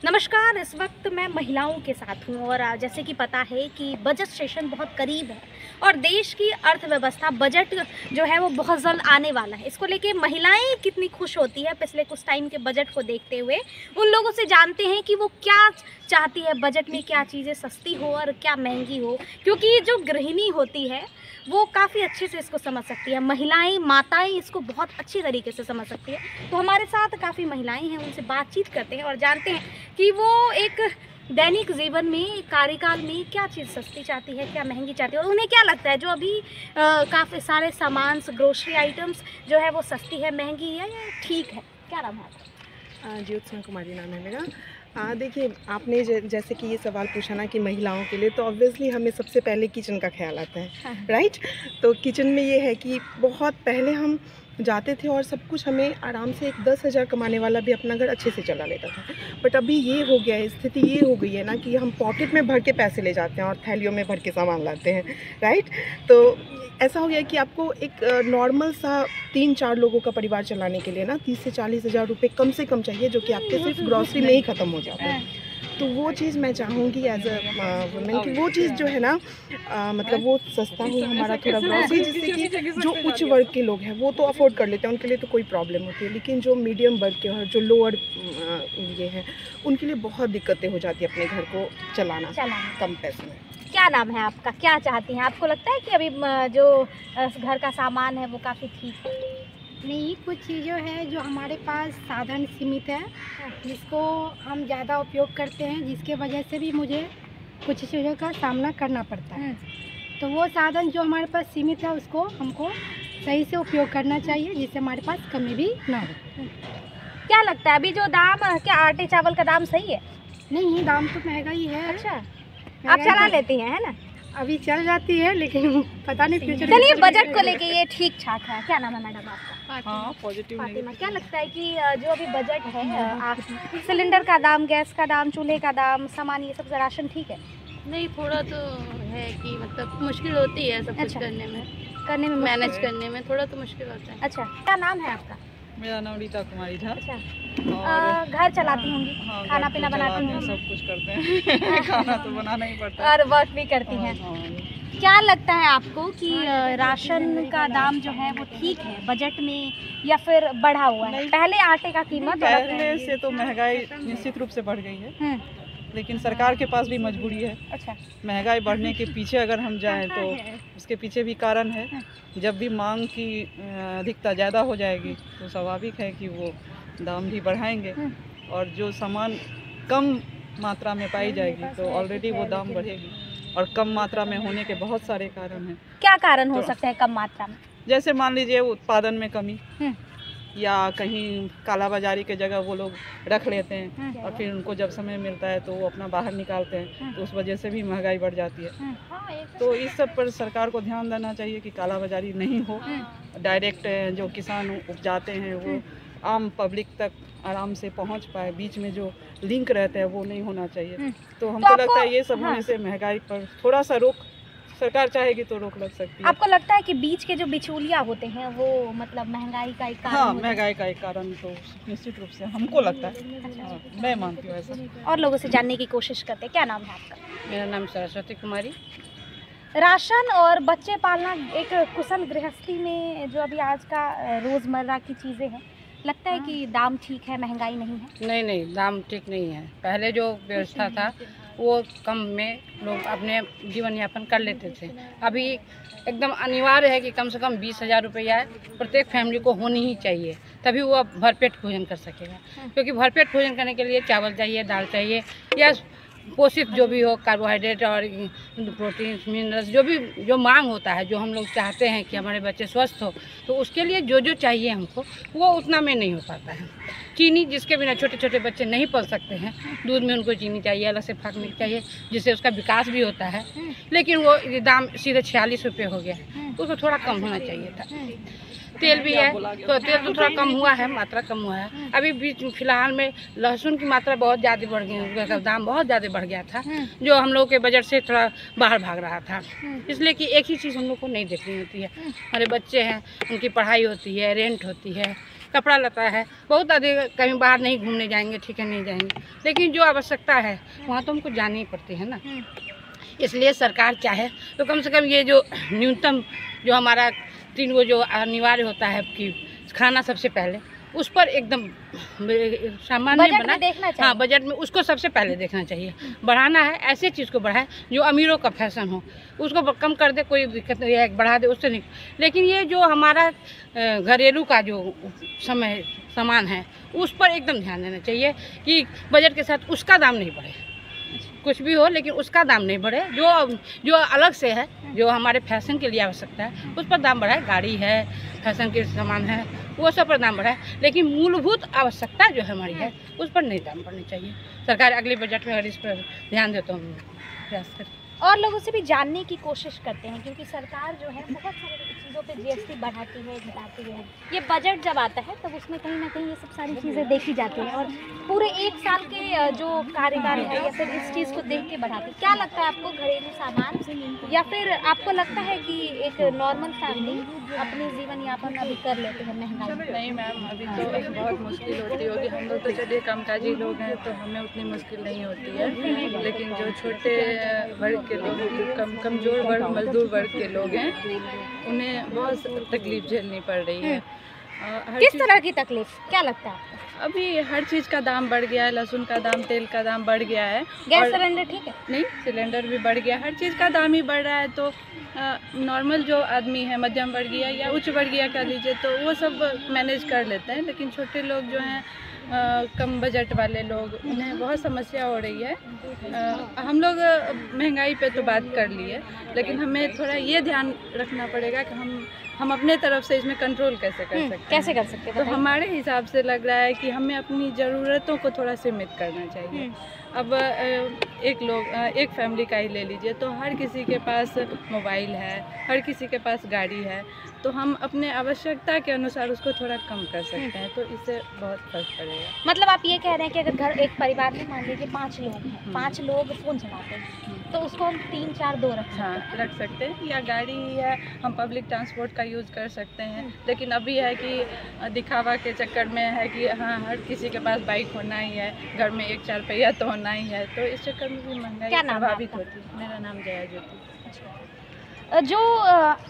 नमस्कार। इस वक्त मैं महिलाओं के साथ हूँ और जैसे कि पता है कि बजट सेशन बहुत करीब है और देश की अर्थव्यवस्था बजट जो है वो बहुत जल्द आने वाला है। इसको लेके महिलाएं कितनी खुश होती है पिछले कुछ टाइम के बजट को देखते हुए, उन लोगों से जानते हैं कि वो क्या चाहती है, बजट में क्या चीज़ें सस्ती हो और क्या महंगी हो, क्योंकि जो गृहिणी होती है वो काफ़ी अच्छे से इसको समझ सकती है। महिलाएं, माताएं इसको बहुत अच्छी तरीके से समझ सकती है। तो हमारे साथ काफ़ी महिलाएं हैं, उनसे बातचीत करते हैं और जानते हैं कि वो एक दैनिक जीवन में, कार्यकाल में क्या चीज़ सस्ती चाहती है, क्या महंगी चाहती है और उन्हें क्या लगता है जो अभी काफ़ी सारे सामान, ग्रोसरी आइटम्स जो है वो सस्ती है, महंगी है या ठीक है। क्या नाम है आपका? ज्योत्सना कुमारी नाम है मेरा। देखिए, आपने जैसे कि ये सवाल पूछा ना कि महिलाओं के लिए, तो ऑब्वियसली हमें सबसे पहले किचन का ख्याल आता है। हाँ। राइट। तो किचन में ये है कि बहुत पहले हम जाते थे और सब कुछ हमें आराम से एक 10,000 कमाने वाला भी अपना घर अच्छे से चला लेता था। बट अभी ये हो गया है, स्थिति ये हो गई है ना कि हम पॉकेट में भर के पैसे ले जाते हैं और थैलियों में भर के सामान लाते हैं। राइट। तो ऐसा हो गया कि आपको एक नॉर्मल सा 3-4 लोगों का परिवार चलाने के लिए ना 30 से 40 हज़ार रुपये कम से कम चाहिए, जो कि आपके सिर्फ ग्रॉसरी में ही ख़त्म हो जाता है। तो वो चीज़ मैं चाहूँगी एज अ वुमेन कि वो चीज़ जो है ना, मतलब वो सस्ता हो हमारा थोड़ा ग्रॉसरी, जिससे कि जो उच्च वर्ग के लोग हैं वो तो अफोर्ड कर लेते हैं, उनके लिए तो कोई प्रॉब्लम होती है, लेकिन जो मीडियम वर्ग के और जो लोअर ये हैं उनके लिए बहुत दिक्कतें हो जाती है अपने घर को चलाना कम पैसे में। क्या नाम है आपका? क्या चाहती हैं? आपको लगता है कि अभी जो घर का सामान है वो काफ़ी ठीक है? नहीं, कुछ चीज़ें हैं जो हमारे पास साधन सीमित है, जिसको हम ज़्यादा उपयोग करते हैं, जिसके वजह से भी मुझे कुछ चीज़ों का सामना करना पड़ता है। तो वो साधन जो हमारे पास सीमित है उसको हमको सही से उपयोग करना चाहिए, जिससे हमारे पास कमी भी ना हो। क्या लगता है अभी जो दाम, क्या आटे चावल का दाम सही है? नहीं, दाम तो महंगा ही है। अच्छा, आप चला लेती हैं, है ना? अभी चल जाती है, लेकिन पता नहीं फ्यूचर। चलिए, बजट को लेके ये ठीक ठाक है। क्या नाम है मैडम आपका? हाँ, पॉजिटिव। फातिमा, क्या लगता है कि जो अभी बजट है, आप सिलेंडर का दाम, गैस का दाम, चूल्हे का दाम, सामान, ये सब राशन ठीक है? नहीं, थोड़ा तो है कि मतलब मुश्किल होती है सब कुछ करने में मैनेज करने में थोड़ा तो मुश्किल होता है। अच्छा, क्या नाम है आपका? मेरा नाम रीता कुमारी झा। अच्छा, और घर चलाती होंगी? हाँ, खाना पीना बनाती हैं, होंगी? सब कुछ करते हैं। खाना तो बनाना ही पड़ता है और वर्क भी करती हैं। हाँ। क्या लगता है आपको कि राशन का दाम जो है वो ठीक है बजट में या फिर बढ़ा हुआ है? पहले आटे का कीमत पहले से तो महंगाई निश्चित रूप से बढ़ गई है, लेकिन सरकार के पास भी मजबूरी है। अच्छा, महंगाई बढ़ने के पीछे अगर हम जाएं तो उसके पीछे भी कारण है। जब भी मांग की अधिकता ज़्यादा हो जाएगी तो स्वाभाविक है कि वो दाम भी बढ़ाएंगे, और जो सामान कम मात्रा में पाई जाएगी तो ऑलरेडी वो दाम बढ़ेगी। और कम मात्रा में होने के बहुत सारे कारण हैं। क्या कारण हो सकते हैं कम मात्रा में? जैसे मान लीजिए उत्पादन में कमी, या कहीं कालाबाजारी के जगह वो लोग रख लेते हैं और फिर उनको जब समय मिलता है तो वो अपना बाहर निकालते हैं, तो उस वजह से भी महंगाई बढ़ जाती है। तो इस सब पर सरकार को ध्यान देना चाहिए कि कालाबाजारी नहीं हो। डायरेक्ट जो किसान उपजाते हैं वो आम पब्लिक तक आराम से पहुंच पाए, बीच में जो लिंक रहते हैं वो नहीं होना चाहिए। तो हमको लगता है ये सब होने से महंगाई पर थोड़ा सा रोक, सरकार चाहेगी तो रोक लग सकती है। आपको लगता है कि बीच के जो बिचौलिया होते हैं वो मतलब महंगाई का एक कारण? हाँ, महंगाई का एक कारण तो निश्चित रूप से हमको लगता है। हाँ, मैं मानती हूँ ऐसा। और लोगों से जानने की कोशिश करते हैं। क्या नाम है आपका? मेरा नाम सरस्वती कुमारी। राशन और बच्चे पालना एक कुशल गृहस्थी में जो अभी आज का रोज़मर्रा की चीज़ें हैं, लगता है कि दाम ठीक है, महंगाई नहीं है? नहीं, दाम ठीक नहीं है। पहले जो व्यवस्था था वो कम में लोग अपने जीवन यापन कर लेते थे। अभी एकदम अनिवार्य है कि कम से कम 20,000 रुपया प्रत्येक फैमिली को होनी ही चाहिए, तभी वो भरपेट भोजन कर सकेगा। क्योंकि भरपेट भोजन करने के लिए चावल चाहिए, दाल चाहिए, या पोषित जो भी हो, कार्बोहाइड्रेट और प्रोटीन, मिनरल्स, जो मांग होता है, जो हम लोग चाहते हैं कि हमारे बच्चे स्वस्थ हो, तो उसके लिए जो चाहिए हमको वो उतना में नहीं हो पाता है। चीनी, जिसके बिना छोटे छोटे बच्चे नहीं पल सकते हैं, दूध में उनको चीनी चाहिए, अलग से फाकने चाहिए, जिससे उसका विकास भी होता है। लेकिन वो दाम सीधे 46 रुपये हो गया है, तो उसको थोड़ा कम होना चाहिए था। तेल भी है तो तेल तो थोड़ा कम हुआ है, मात्रा कम हुआ है। अभी बीच फिलहाल में लहसुन की मात्रा बहुत ज़्यादा बढ़ गई, उसका दाम बहुत ज़्यादा बढ़ गया था, जो हम लोग के बजट से थोड़ा बाहर भाग रहा था। इसलिए कि एक ही चीज़ हम लोग को नहीं देखनी होती है, हमारे बच्चे हैं, उनकी पढ़ाई होती है, रेंट होती है, कपड़ा लता है, बहुत अधिक कहीं बाहर नहीं घूमने जाएंगे, ठीक है नहीं जाएंगे, लेकिन जो आवश्यकता है वहाँ तो हमको जानी ही पड़ती है ना। इसलिए सरकार चाहे तो कम से कम ये जो न्यूनतम जो हमारा 3 वो जो अनिवार्य होता है कि खाना सबसे पहले उस पर एकदम सामान्य बना, देखना चाहिए। हाँ बजट में उसको सबसे पहले देखना चाहिए। बढ़ाना है ऐसे चीज़ को बढ़ाए जो अमीरों का फैशन हो, उसको कम कर दे, कोई दिक्कत नहीं है, बढ़ा दे उससे नहीं। लेकिन ये जो हमारा घरेलू का जो सामान है उस पर एकदम ध्यान देना चाहिए कि बजट के साथ उसका दाम नहीं बढ़े, कुछ भी हो लेकिन उसका दाम नहीं बढ़े। जो अलग से है, जो हमारे फैशन के लिए आवश्यकता है उस पर दाम बढ़ाए। गाड़ी है, फैशन के सामान है, वो सब पर दाम बढ़ाए, लेकिन मूलभूत आवश्यकता जो हमारी है उस पर नहीं दाम बढ़ने चाहिए। सरकार अगले बजट में अगर इस पर ध्यान दे तो हम प्रयास करें। और लोगों से भी जानने की कोशिश करते हैं, क्योंकि सरकार जो है बहुत सारी चीज़ों पे जीएसटी बढ़ाती है, घटाती है। ये बजट जब आता है तब उसमें कहीं ना कहीं ये सब सारी चीज़ें देखी जाती हैं और पूरे 1 साल के जो कार्यकाल है या फिर इस चीज़ को देख के बढ़ाती है। क्या लगता है आपको, घरेलू सामान या फिर आपको लगता है कि एक नॉर्मल फैमिली अपने जीवन यापन अभी कर लेते हैं महंगाई? नहीं मैम, अभी तो बहुत मुश्किल होती होगी। हम लोग तो चलिए कामकाजी लोग हैं तो हमें उतनी मुश्किल नहीं होती है, लेकिन जो छोटे वर्ग के लोग, कमज़ोर वर्ग, मजदूर वर्ग के लोग हैं, उन्हें बहुत तकलीफ झेलनी पड़ रही है। किस तरह की तकलीफ, क्या लगता है आपको? अभी हर चीज़ का दाम बढ़ गया है, लहसुन का दाम, तेल का दाम बढ़ गया है। गैस सिलेंडर ठीक है? नहीं, सिलेंडर भी बढ़ गया, हर चीज़ का दाम ही बढ़ रहा है। तो नॉर्मल जो आदमी है, मध्यम वर्गीय या उच्च वर्गीय कह लीजिए, तो वो सब मैनेज कर लेते हैं, लेकिन छोटे लोग जो हैं, कम बजट वाले लोग, उन्हें बहुत समस्या हो रही है। हम लोग महंगाई पे तो बात कर लिए, लेकिन हमें थोड़ा ये ध्यान रखना पड़ेगा कि हम अपने तरफ से इसमें कंट्रोल कैसे कर सकते हैं। कैसे कर सकते हैं? तो हमारे हिसाब से लग रहा है कि हमें अपनी ज़रूरतों को थोड़ा सीमित करना चाहिए। अब एक फैमिली का ही ले लीजिए, तो हर किसी के पास मोबाइल है, हर किसी के पास गाड़ी है, तो हम अपने आवश्यकता के अनुसार उसको थोड़ा कम कर सकते हैं, तो इससे बहुत फर्क पड़ेगा। मतलब आप ये कह रहे हैं कि अगर एक परिवार में मान लीजिए 5 लोग हैं, 5 लोग फ़ोन चलाते हैं, तो उसको हम 3, 4, 2 रख सकते हैं। हाँ, रख सकते हैं, या गाड़ी है, हम पब्लिक ट्रांसपोर्ट का यूज़ कर सकते हैं। लेकिन अभी है कि दिखावा के चक्कर में है कि हाँ, हर किसी के पास बाइक होना ही है, घर में 1 4 पहिया तो होना ही है, तो इस चक्कर में भी महंगाई प्रभावित होती है। मेरा नाम जया ज्योति। जो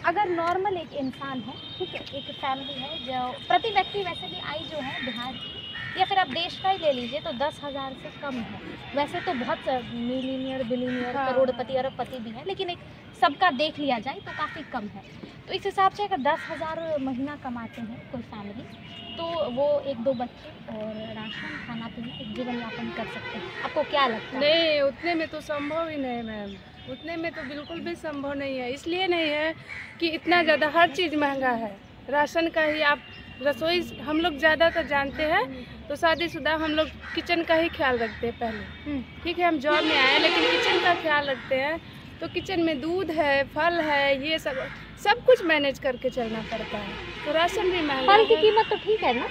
अगर नॉर्मल एक इंसान है, ठीक है, एक फैमिली है, जो प्रति व्यक्ति वैसे भी आय जो है बिहार की या फिर आप देश का ही ले लीजिए तो 10,000 से कम है। वैसे तो बहुत मिलीनियर, बिलीनियर, करोड़पति, अरबपति भी है, लेकिन एक सबका देख लिया जाए तो काफ़ी कम है। तो इस हिसाब से अगर 10,000 महीना कमाते हैं कोई फैमिली, तो वो 1-2 बच्चे और राशन, खाना पीना, एक जीवन यापन कर सकते हैं। आपको क्या लगता है? नहीं, उतने में तो संभव ही नहीं मैम, उतने में तो बिल्कुल भी संभव नहीं है। इसलिए नहीं है कि इतना ज़्यादा हर चीज़ महंगा है। राशन का ही आप रसोई, हम लोग ज़्यादातर जानते हैं तो शादीशुदा हम लोग किचन का ही ख्याल रखते हैं पहले। ठीक है, हम जॉब में आए लेकिन किचन का ख्याल रखते हैं, तो किचन में दूध है, फल है, ये सब कुछ मैनेज करके चलना पड़ता है। तो राशन भी महंगा है। फल की कीमत तो ठीक है ना?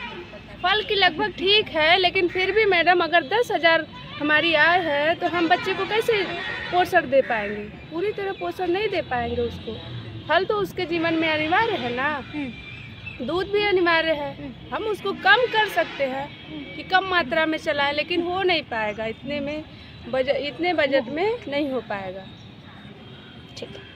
फल की लगभग ठीक है, लेकिन फिर भी मैडम अगर 10,000 हमारी आय है तो हम बच्चे को कैसे पोषण दे पाएंगे? पूरी तरह पोषण नहीं दे पाएंगे उसको। फल तो उसके जीवन में अनिवार्य है ना, दूध भी अनिवार्य है। हम उसको कम कर सकते हैं कि कम मात्रा में चलाएं, लेकिन हो नहीं पाएगा, इतने बजट में नहीं हो पाएगा। ठीक है,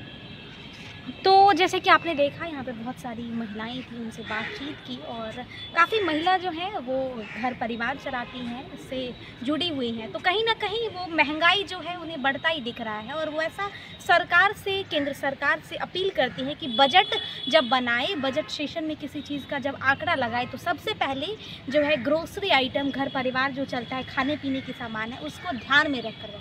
तो जैसे कि आपने देखा यहाँ पे बहुत सारी महिलाएं थी, उनसे बातचीत की और काफ़ी महिला जो हैं वो घर परिवार चलाती हैं, इससे जुड़ी हुई हैं। तो कहीं ना कहीं वो महंगाई जो है उन्हें बढ़ता ही दिख रहा है और वो ऐसा सरकार से, केंद्र सरकार से अपील करती हैं कि बजट जब बनाए, बजट सेशन में किसी चीज़ का जब आंकड़ा लगाए तो सबसे पहले जो है ग्रोसरी आइटम, घर परिवार जो चलता है, खाने पीने की सामान है, उसको ध्यान में रख कर